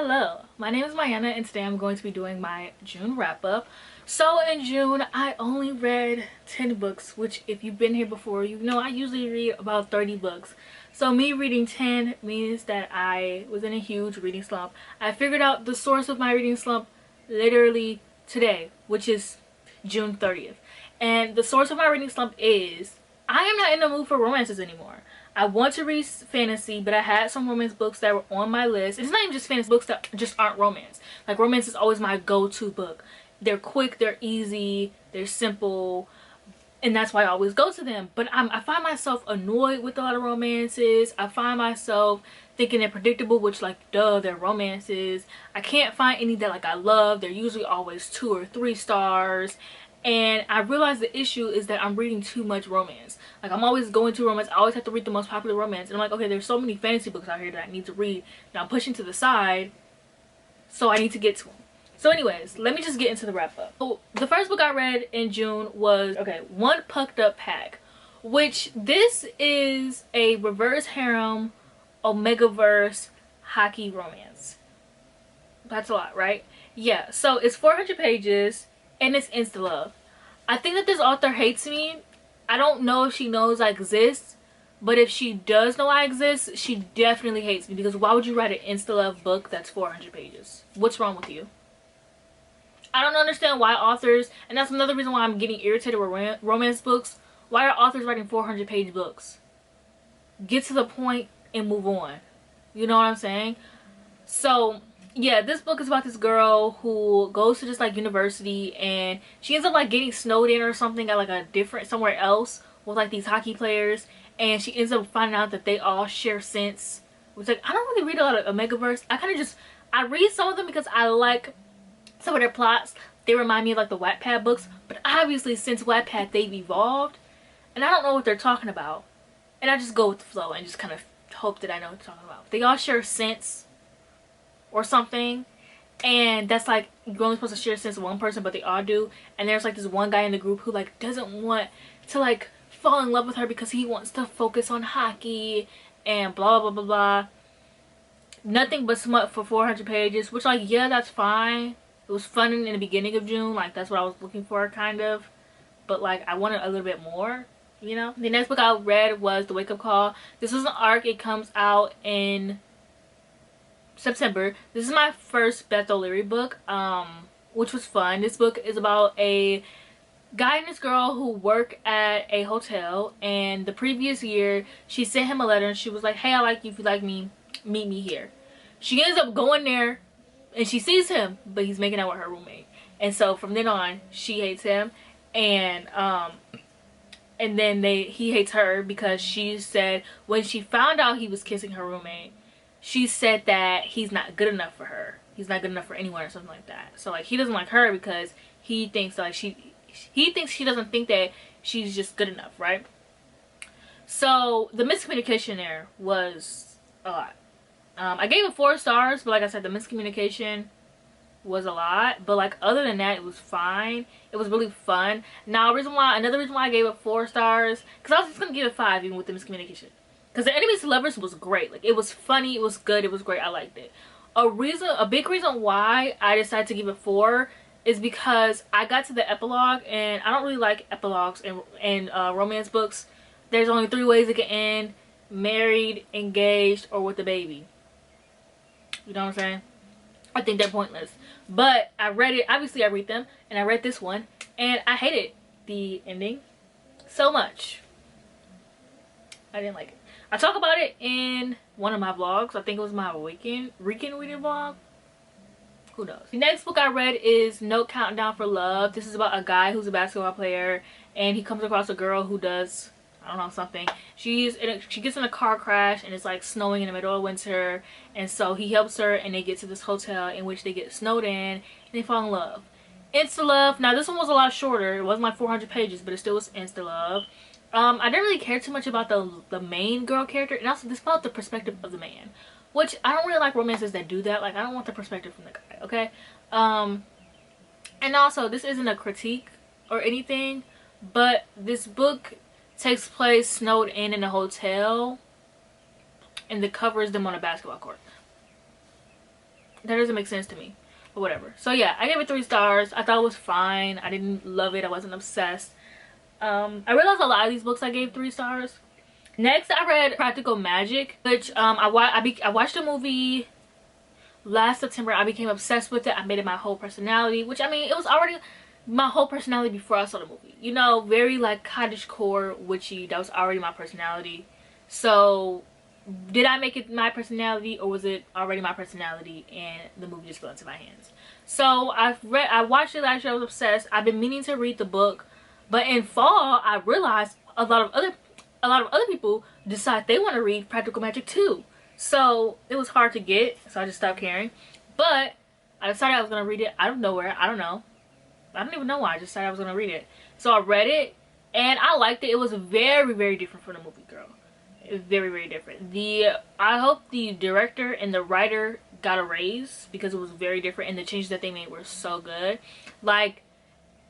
Hello, my name is Mayana and today I'm going to be doing my June wrap up. So in June I only read 10 books, which if you've been here before you know I usually read about 30 books. So me reading 10 means that I was in a huge reading slump. I figured out the source of my reading slump literally today, which is June 30th. And the source of my reading slump is I am not in the mood for romances anymore. I want to read fantasy, but I had some romance books that were on my list. It's not even just fantasy books that just aren't romance. Like, romance is always my go-to book. They're quick, they're easy, they're simple, and that's why I always go to them. But I find myself annoyed with a lot of romances. I find myself thinking they're predictable, which, like, duh, they're romances. I can't find any that, like, I love. They're usually always 2 or 3 stars. And I realized the issue is that I'm reading too much romance. Like, I'm always going to romance. I always have to read the most popular romance. And I'm like, okay, there's so many fantasy books out here that I need to read. Now I'm pushing to the side, so I need to get to them. So anyways, let me just get into the wrap up. So the first book I read in June was, okay, One Pucked Up Pack. Which, this is a reverse harem, Omegaverse hockey romance. That's a lot, right? Yeah, so it's 400 pages. And it's insta love. I think that this author hates me. I don't know if she knows I exist, but if she does know I exist, she definitely hates me, because why would you write an insta love book that's 400 pages? What's wrong with you? I don't understand why authors, and that's another reason why I'm getting irritated with romance books. Why are authors writing 400 page books? Get to the point and move on. You know what I'm saying? So yeah, this book is about this girl who goes to this like university, and she ends up like getting snowed in or something at like a different somewhere else with like these hockey players, and she ends up finding out that they all share scents. Which, like, I don't really read a lot of Omegaverse. I read some of them because I like some of their plots. They remind me of like the Wattpad books, but obviously since Wattpad they've evolved and I don't know what they're talking about, and I just go with the flow and just kind of hope that I know what they're talking about. They all share scents or something, and that's like, you're only supposed to share sense with one person, but they all do. And there's like this one guy in the group who like doesn't want to like fall in love with her because he wants to focus on hockey and blah blah blah blah. Nothing but smut for 400 pages, which, like, yeah, that's fine. It was fun in the beginning of June, like that's what I was looking for kind of, but like I wanted a little bit more, you know. The next book I read was The Wake Up Call. This was an arc. It comes out in September. This is my first Beth O'Leary book, which was fun. This book is about a guy and this girl who work at a hotel, and the previous year she sent him a letter and she was like, hey, I like you, if you like me, meet me here. She ends up going there and she sees him, but he's making out with her roommate, and so from then on she hates him, and then he hates her because she said when she found out he was kissing her roommate, she said that he's not good enough for her. He's not good enough for anyone or something like that. So like he doesn't like her because he thinks like he thinks she doesn't think that she's just good enough, right? So the miscommunication there was a lot. I gave it 4 stars, but like I said, the miscommunication was a lot. But like other than that, it was fine. It was really fun. Now another reason why I gave it 4 stars, because I was just gonna give it 5 even with the miscommunication. Because The Enemies to Lovers was great. Like, it was funny, it was good, it was great, I liked it. A big reason why I decided to give it 4 is because I got to the epilogue, and I don't really like epilogues in romance books. There's only 3 ways it can end: married, engaged, or with a baby. You know what I'm saying? I think they're pointless. But I read it, obviously I read them, and I read this one, and I hated the ending so much. I didn't like it. I talk about it in one of my vlogs. I think it was my weekend reading vlog. Who knows? The next book I read is No Countdown for Love. This is about a guy who's a basketball player, and he comes across a girl who does, I don't know, something. She gets in a car crash, and it's like snowing in the middle of winter, and so he helps her, and they get to this hotel in which they get snowed in, and they fall in love. Insta love. Now this one was a lot shorter. It wasn't like 400 pages, but it still was insta love. I didn't really care too much about the main girl character, and also this about the perspective of the man, which I don't really like romances that do that. Like, I don't want the perspective from the guy, okay? And also, this isn't a critique or anything, but this book takes place snowed in a hotel, and the cover is them on a basketball court. That doesn't make sense to me, but whatever. So yeah, I gave it 3 stars. I thought it was fine. I didn't love it. I wasn't obsessed. I realized a lot of these books I gave 3 stars. Next, I read Practical Magic, which I watched the movie last September. I became obsessed with it. I made it my whole personality, which, I mean, it was already my whole personality before I saw the movie. You know, very like cottagecore, witchy. That was already my personality. So did I make it my personality, or was it already my personality and the movie just fell into my hands? So I watched it last year. I was obsessed. I've been meaning to read the book, but in fall I realized a lot of other people decide they want to read Practical Magic too. So it was hard to get, so I just stopped caring. But I decided I was gonna read it out of nowhere. I don't know. I don't even know why. I just decided I was gonna read it. So I read it and I liked it. It was very, very different from the movie, girl. It was very, very different. I hope the director and the writer got a raise because it was very different, and the changes that they made were so good. Like,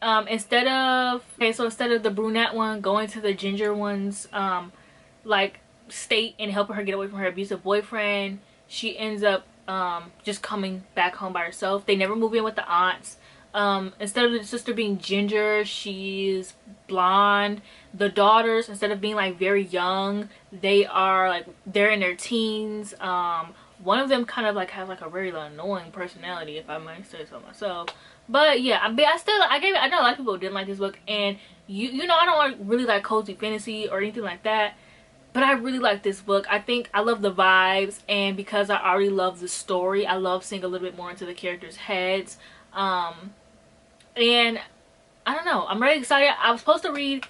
instead of the brunette one going to the ginger one's like state and helping her get away from her abusive boyfriend, she ends up just coming back home by herself. They never move in with the aunts. Instead of the sister being ginger, she's blonde. The daughters, instead of being like very young, they're in their teens. One of them kind of like has like a very annoying personality, if I might say so myself. But yeah, I know a lot of people didn't like this book, and you know I don't really like cozy fantasy or anything like that, but I really like this book. I think I love the vibes, and because I already love the story, I love seeing a little bit more into the characters' heads. And I don't know, I'm really excited. I was supposed to read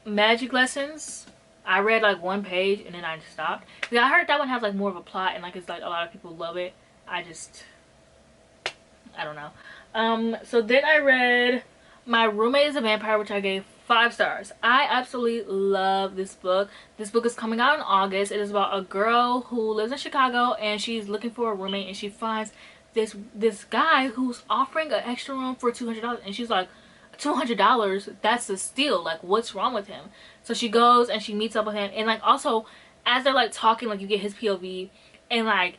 Magic Lessons. I read like 1 page and then I just stopped. Because I heard that one has like more of a plot, and like it's like a lot of people love it. I don't know. So then I read My Roommate is a Vampire, which I gave 5 stars. I absolutely love this book. This book is coming out in August. It is about a girl who lives in Chicago and she's looking for a roommate, and she finds this guy who's offering an extra room for $200, and she's like, $200? That's a steal. Like, what's wrong with him? So she goes and she meets up with him, and like also as they're like talking, like you get his POV, and like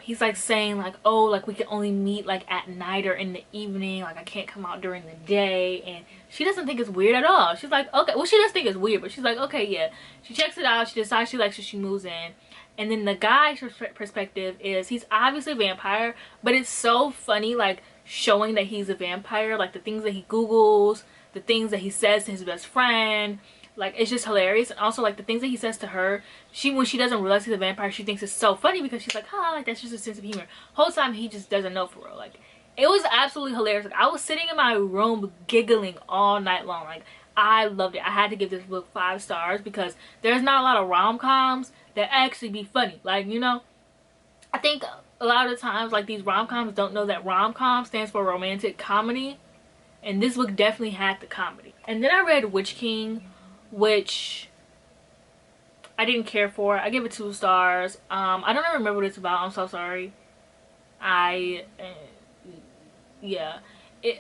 he's like saying like, oh, like we can only meet like at night or in the evening, like I can't come out during the day. And she doesn't think it's weird at all. She's like, okay, well, she does think it's weird, but she's like, okay, yeah. She checks it out, she decides she likes it, she moves in. And then the guy's perspective is, he's obviously a vampire, but it's so funny, like showing that he's a vampire, like the things that he Googles, the things that he says to his best friend, like it's just hilarious. And also like the things that he says to her, when she doesn't realize he's a vampire, she thinks it's so funny because she's like, oh, like that's just a sense of humor. Whole time he just doesn't know for real. Like it was absolutely hilarious. Like I was sitting in my room giggling all night long. Like I loved it. I had to give this book 5 stars because there's not a lot of rom-coms that actually be funny. Like, you know, I think a lot of the times like these rom-coms don't know that rom-com stands for romantic comedy, and this book definitely had the comedy. And then I read Witch King, which I didn't care for. I gave it 2 stars. I don't even remember what it's about. I'm so sorry. Yeah.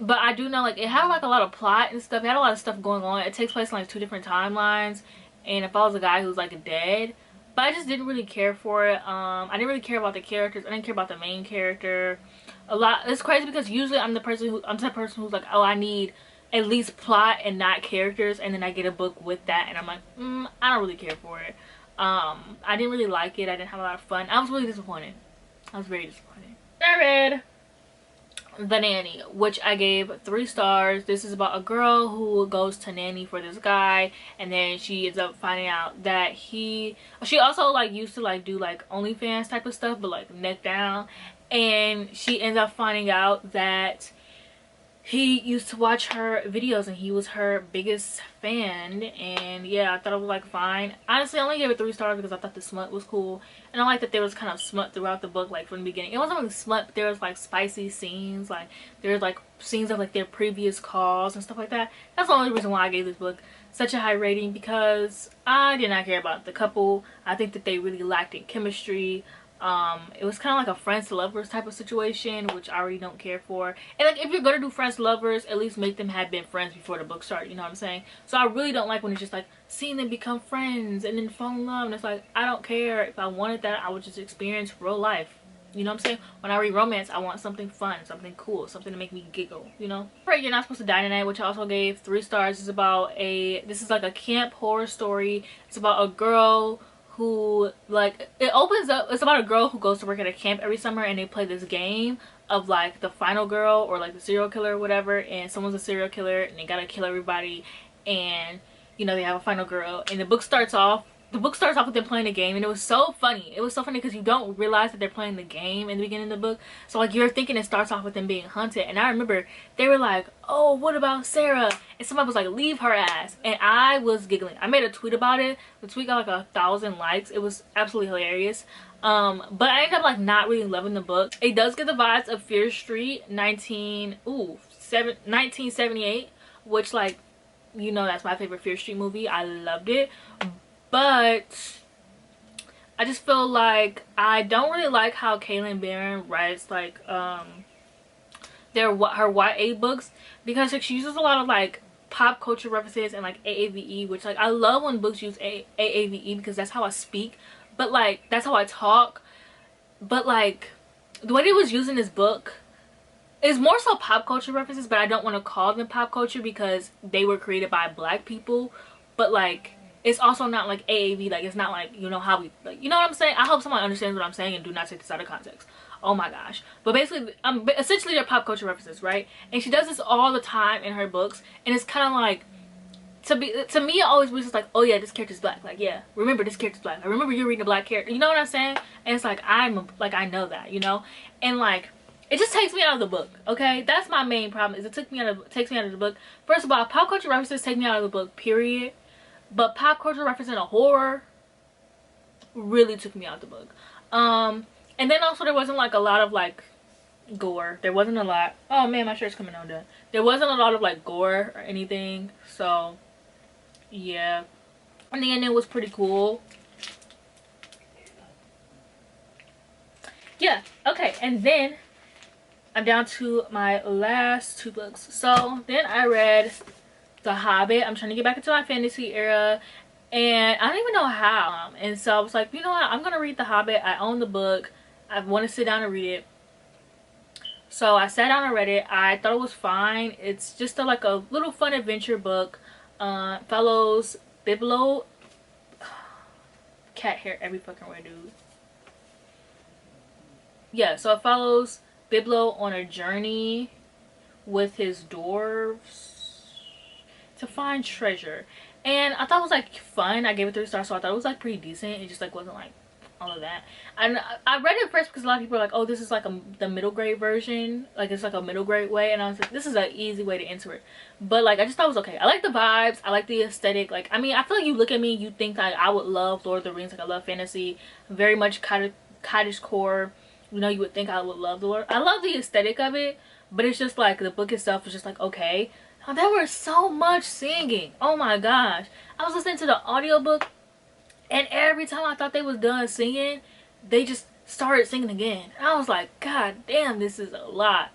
But I do know like it had like a lot of plot and stuff. It had a lot of stuff going on. It takes place in like 2 different timelines, and it follows a guy who's like dead. But I just didn't really care for it. I didn't really care about the characters. I didn't care about the main character a lot. It's crazy because usually I'm the type of person who's like, oh, I need at least plot and not characters, and then I get a book with that and I'm like, I don't really care for it. I didn't really like it. I didn't have a lot of fun. I was really disappointed. I was very disappointed. I read The Nanny, which I gave 3 stars. This is about a girl who goes to nanny for this guy, and then she ends up finding out that she also like used to like do like OnlyFans type of stuff, but like neck down, and she ends up finding out that he used to watch her videos and he was her biggest fan. And yeah, I thought it was like fine. Honestly, I only gave it 3 stars because I thought the smut was cool, and I like that there was kind of smut throughout the book. Like from the beginning, it wasn't really smut, but there was like spicy scenes, like there's like scenes of like their previous calls and stuff like that. That's the only reason why I gave this book such a high rating, because I did not care about the couple. I think that they really lacked in chemistry. It was kind of like a friends to lovers type of situation, which I already don't care for. And like, if you're gonna do friends to lovers, at least make them have been friends before the book started, you know what I'm saying? So I really don't like when it's just like seeing them become friends and then fall in love, and it's like, I don't care. If I wanted that, I would just experience real life, you know what I'm saying? When I read romance, I want something fun, something cool, something to make me giggle, you know? Right, You're Not Supposed to Die Tonight, which I also gave 3 stars. Is about this is like a camp horror story. It's about a girl who, like, it opens up, it's about a girl who goes to work at a camp every summer, and they play this game of like the final girl or like the serial killer or whatever, and someone's a serial killer and they gotta kill everybody, and you know, they have a final girl, and the book starts off with them playing the game, and it was so funny. It was so funny because you don't realize that they're playing the game in the beginning of the book. So like, you're thinking it starts off with them being hunted, and I remember they were like, oh, what about Sarah? And somebody was like, leave her ass, and I was giggling. I made a tweet about it. The tweet got like 1,000 likes. It was absolutely hilarious. But I ended up like not really loving the book. It does get the vibes of Fear Street 1978, which, like, you know, that's my favorite Fear Street movie. I loved it. But I just feel like I don't really like how Kaylin Barron writes like her YA books, because like, she uses a lot of like pop culture references and like AAVE, which like I love when books use AAVE because that's how I speak, but like that's how I talk. But like the way they was using this book is more so pop culture references, but I don't want to call them pop culture because they were created by Black people. But like, it's also not like AAV, like it's not like, you know how we, like, you know what I'm saying? I hope someone understands what I'm saying and do not take this out of context. Oh my gosh. But basically, essentially they're pop culture references, right? And she does this all the time in her books, and it's kind of like, to me it always was just like, oh yeah, this character's Black, like, yeah, remember this character's Black, I remember you're reading a Black character, you know what I'm saying? And it's like, I know that, you know? And like, it just takes me out of the book, okay? That's my main problem, is it takes me out of the book. First of all, pop culture references take me out of the book, period. But pop culture referencing a horror really took me out of the book. And then also there wasn't like a lot of like gore. There wasn't a lot. Oh man, my shirt's coming undone. There wasn't a lot of like gore or anything. So yeah. And the ending was pretty cool. Yeah, okay, and then I'm down to my last 2 books. So then I read The Hobbit. I'm trying to get back into my fantasy era, and I don't even know how. And so I was like, you know what, I'm gonna read The Hobbit. I own the book. I want to sit down and read it. So I sat down and read it. I thought it was fine. It's just like a little fun adventure book. Follows Biblo. Cat hair every fucking word, dude. Yeah, so it follows Biblo on a journey with his dwarves to find treasure, and I thought it was like fun. I gave it 3 stars, so I thought it was like pretty decent. It just like wasn't like all of that. And I read it first because a lot of people are like, oh, this is like the middle grade version, like it's like a middle grade way, and I was like, this is an easy way to enter it. But like, I just thought it was okay. I like the vibes, I like the aesthetic. Like, I mean, I feel like you look at me, you think like I would love Lord of the Rings. Like, I love fantasy, very much cottage core, you know. You would think I would love the Lord. I love the aesthetic of it, but it's just like the book itself is just like, okay. Oh, there was so much singing. Oh my gosh. I was listening to the audiobook, and every time I thought they was done singing, they just started singing again. And I was like, god damn, this is a lot.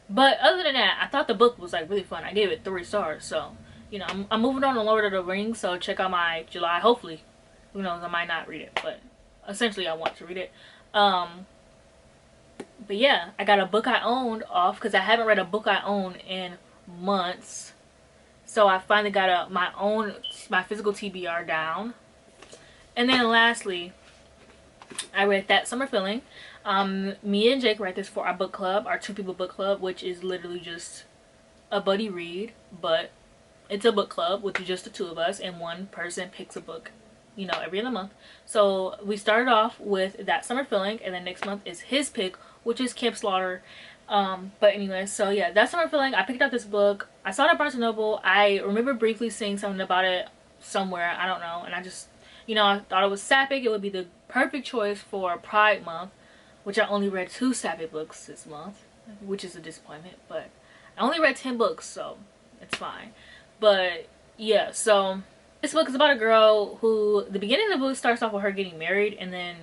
But other than that, I thought the book was like really fun. I gave it 3 stars. So, you know, I'm moving on to Lord of the Rings, so check out my July. Hopefully, who knows, I might not read it, but essentially I want to read it. But yeah, I got a book I owned off because I haven't read a book I own in months. So I finally got my physical TBR down. And then lastly, I read That Summer Feeling. Me and Jake read this for our book club, our 2 people book club, which is literally just a buddy read, but it's a book club with just the 2 of us, and one person picks a book, you know, every other month. So we started off with That Summer Feeling, and then next month is his pick, which is Camp Slaughter. But anyway, so yeah, That Summer Feeling. I picked up this book. I saw it at Barnes & Noble. I remember briefly seeing something about it somewhere, I don't know, and I just, you know, I thought it was sapphic. It would be the perfect choice for Pride Month, which I only read 2 sapphic books this month, which is a disappointment, but I only read 10 books, so it's fine. But yeah, so this book is about a girl who, the beginning of the book starts off with her getting married, and then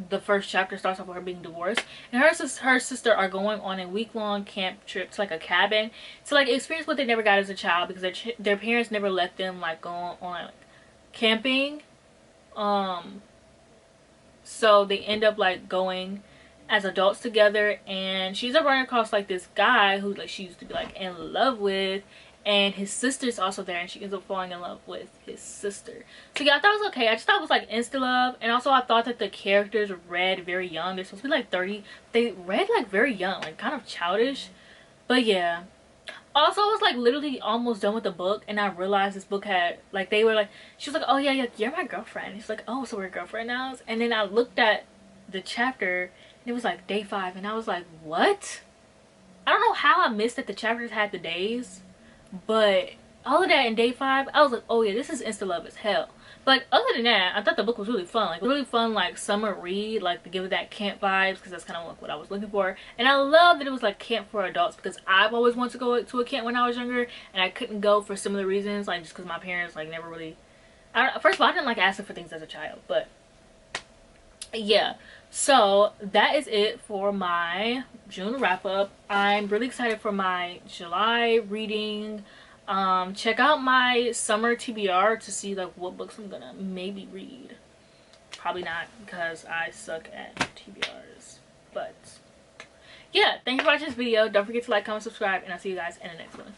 the first chapter starts off with her being divorced, and her sister are going on a week-long camp trip to like a cabin to like experience what they never got as a child, because their parents never let them like go on like camping. So they end up like going as adults together, and she's running across like this guy who like she used to be like in love with, and his sister's also there, and she ends up falling in love with his sister. So yeah, I thought it was okay. I just thought it was like insta love, and also I thought that the characters read very young. They're supposed to be like 30. They read like very young, like kind of childish. But yeah. Also, I was like literally almost done with the book, and I realized this book had like, they were like, she was like, oh yeah, you're my girlfriend. He's like, oh, so we're girlfriend now. And then I looked at the chapter, and it was like day 5, and I was like, what? I don't know how I missed that the chapters had the days. But all of that in day 5, I was like, oh yeah, this is insta love as hell. But other than that, I thought the book was really fun. Like really fun, like summer read, like to give it that camp vibes, because that's kind of like what I was looking for. And I love that it was like camp for adults, because I've always wanted to go to a camp when I was younger, and I couldn't go for similar reasons, like just because my parents like never really. First of all, I didn't like asking for things as a child, but yeah. So that is it for my June wrap up. I'm really excited for my July reading. Check out my summer TBR to see like what books I'm gonna maybe read. Probably not, because I suck at TBRs. But yeah, thank you for watching this video. Don't forget to like, comment, subscribe, and I'll see you guys in the next one.